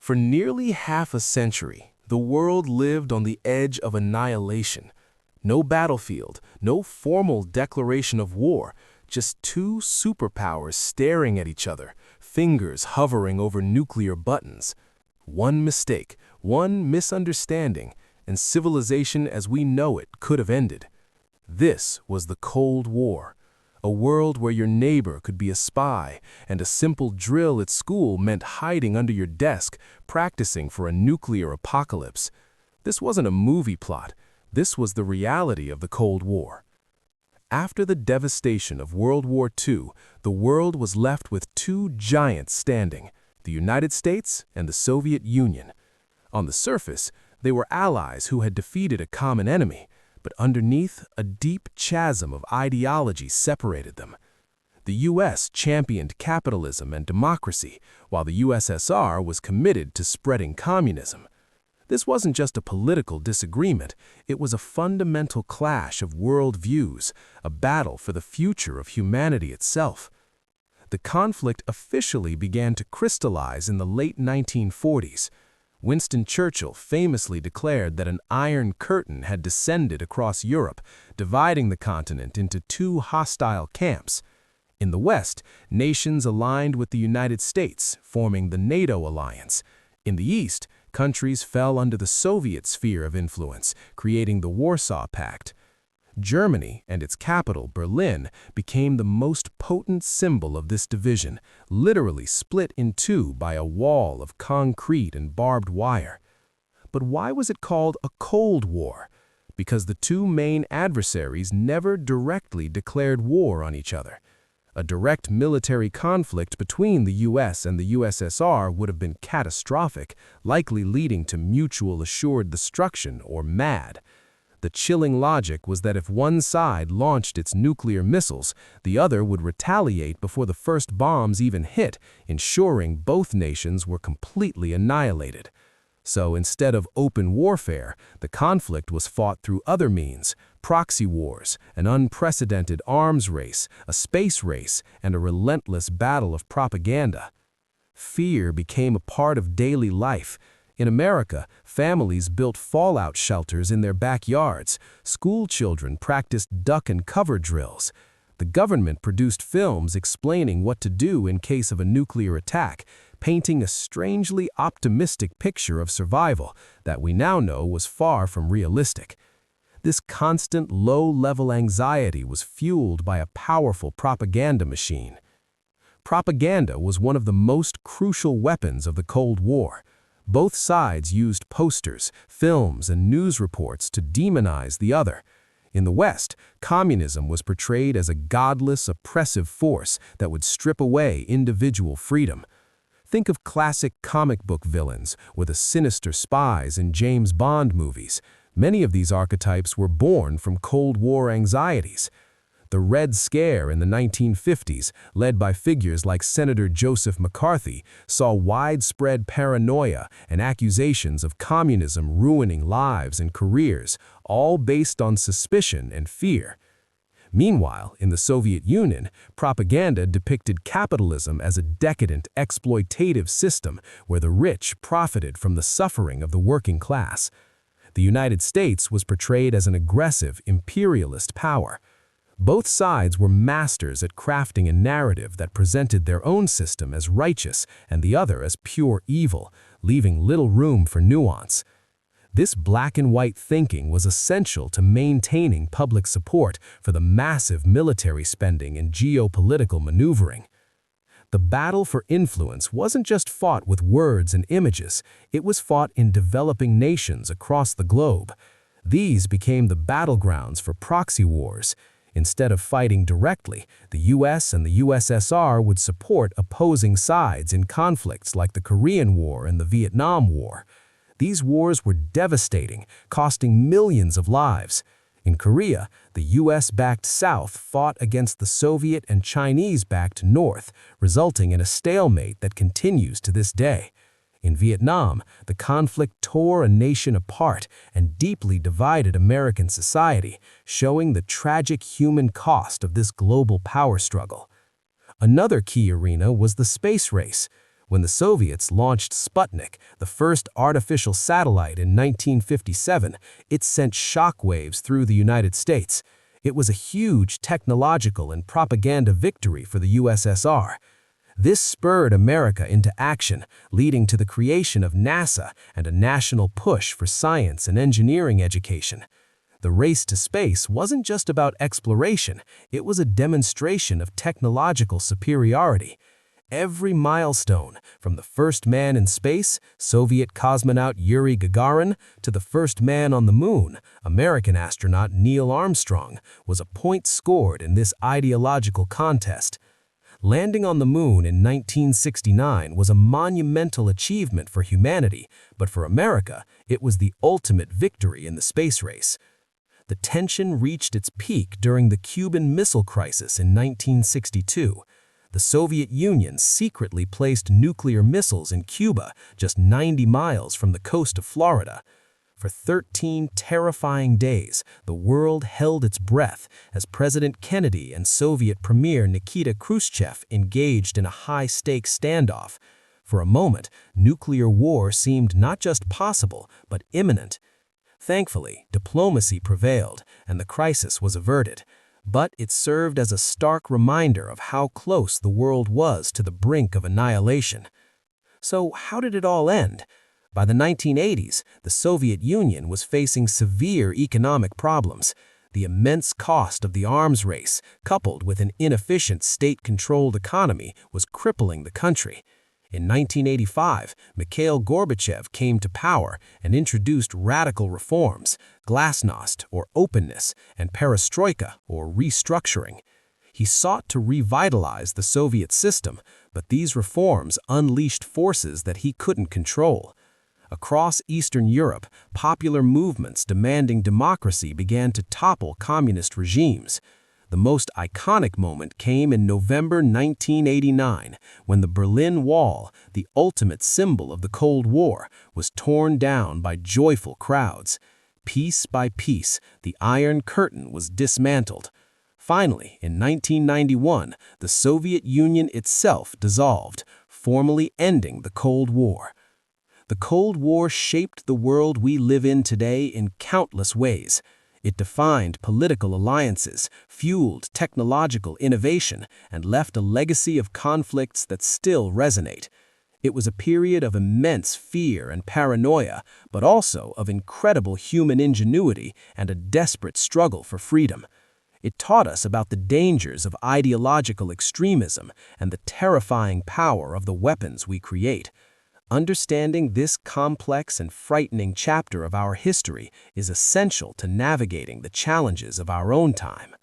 For nearly half a century, the world lived on the edge of annihilation. No battlefield, no formal declaration of war, just two superpowers staring at each other, fingers hovering over nuclear buttons. One mistake, one misunderstanding, and civilization as we know it could have ended. This was the Cold War, a world where your neighbor could be a spy, and a simple drill at school meant hiding under your desk, practicing for a nuclear apocalypse. This wasn't a movie plot. This was the reality of the Cold War. After the devastation of World War II, the world was left with two giants standing, the United States and the Soviet Union. On the surface, they were allies who had defeated a common enemy, but underneath, a deep chasm of ideology separated them. The U.S. championed capitalism and democracy, while the USSR was committed to spreading communism. This wasn't just a political disagreement, it was a fundamental clash of worldviews, a battle for the future of humanity itself. The conflict officially began to crystallize in the late 1940s. Winston Churchill famously declared that an iron curtain had descended across Europe, dividing the continent into two hostile camps. In the West, nations aligned with the United States, forming the NATO alliance. In the East, countries fell under the Soviet sphere of influence, creating the Warsaw Pact. Germany and its capital, Berlin, became the most potent symbol of this division, literally split in two by a wall of concrete and barbed wire. But why was it called a Cold War? Because the two main adversaries never directly declared war on each other. A direct military conflict between the US and the USSR would have been catastrophic, likely leading to mutual assured destruction or MAD. The chilling logic was that if one side launched its nuclear missiles, the other would retaliate before the first bombs even hit, ensuring both nations were completely annihilated. So instead of open warfare, the conflict was fought through other means: proxy wars, an unprecedented arms race, a space race, and a relentless battle of propaganda. Fear became a part of daily life. In America, families built fallout shelters in their backyards. School children practiced duck and cover drills. The government produced films explaining what to do in case of a nuclear attack, painting a strangely optimistic picture of survival that we now know was far from realistic. This constant low-level anxiety was fueled by a powerful propaganda machine. Propaganda was one of the most crucial weapons of the Cold War. Both sides used posters, films, and news reports to demonize the other. In the West, communism was portrayed as a godless, oppressive force that would strip away individual freedom. Think of classic comic book villains or the sinister spies in James Bond movies. Many of these archetypes were born from Cold War anxieties. The Red Scare in the 1950s, led by figures like Senator Joseph McCarthy, saw widespread paranoia and accusations of communism ruining lives and careers, all based on suspicion and fear. Meanwhile, in the Soviet Union, propaganda depicted capitalism as a decadent, exploitative system where the rich profited from the suffering of the working class. The United States was portrayed as an aggressive, imperialist power. Both sides were masters at crafting a narrative that presented their own system as righteous and the other as pure evil, leaving little room for nuance. This black-and-white thinking was essential to maintaining public support for the massive military spending and geopolitical maneuvering. The battle for influence wasn't just fought with words and images, it was fought in developing nations across the globe. These became the battlegrounds for proxy wars. Instead of fighting directly, the US and the USSR would support opposing sides in conflicts like the Korean War and the Vietnam War. These wars were devastating, costing millions of lives. In Korea, the US-backed South fought against the Soviet and Chinese-backed North, resulting in a stalemate that continues to this day. In Vietnam, the conflict tore a nation apart and deeply divided American society, showing the tragic human cost of this global power struggle. Another key arena was the space race. When the Soviets launched Sputnik, the first artificial satellite in 1957, it sent shockwaves through the United States. It was a huge technological and propaganda victory for the USSR. This spurred America into action, leading to the creation of NASA and a national push for science and engineering education. The race to space wasn't just about exploration, it was a demonstration of technological superiority. Every milestone, from the first man in space, Soviet cosmonaut Yuri Gagarin, to the first man on the moon, American astronaut Neil Armstrong, was a point scored in this ideological contest. Landing on the moon in 1969 was a monumental achievement for humanity, but for America, it was the ultimate victory in the space race. The tension reached its peak during the Cuban Missile Crisis in 1962. The Soviet Union secretly placed nuclear missiles in Cuba, just 90 miles from the coast of Florida. For 13 terrifying days, the world held its breath as President Kennedy and Soviet Premier Nikita Khrushchev engaged in a high-stakes standoff. For a moment, nuclear war seemed not just possible, but imminent. Thankfully, diplomacy prevailed, and the crisis was averted. But it served as a stark reminder of how close the world was to the brink of annihilation. So how did it all end? By the 1980s, the Soviet Union was facing severe economic problems. The immense cost of the arms race, coupled with an inefficient state-controlled economy, was crippling the country. In 1985, Mikhail Gorbachev came to power and introduced radical reforms, glasnost, or openness, and perestroika, or restructuring. He sought to revitalize the Soviet system, but these reforms unleashed forces that he couldn't control. Across Eastern Europe, popular movements demanding democracy began to topple communist regimes. The most iconic moment came in November 1989, when the Berlin Wall, the ultimate symbol of the Cold War, was torn down by joyful crowds. Piece by piece, the Iron Curtain was dismantled. Finally, in 1991, the Soviet Union itself dissolved, formally ending the Cold War. The Cold War shaped the world we live in today in countless ways. It defined political alliances, fueled technological innovation, and left a legacy of conflicts that still resonate. It was a period of immense fear and paranoia, but also of incredible human ingenuity and a desperate struggle for freedom. It taught us about the dangers of ideological extremism and the terrifying power of the weapons we create. Understanding this complex and frightening chapter of our history is essential to navigating the challenges of our own time.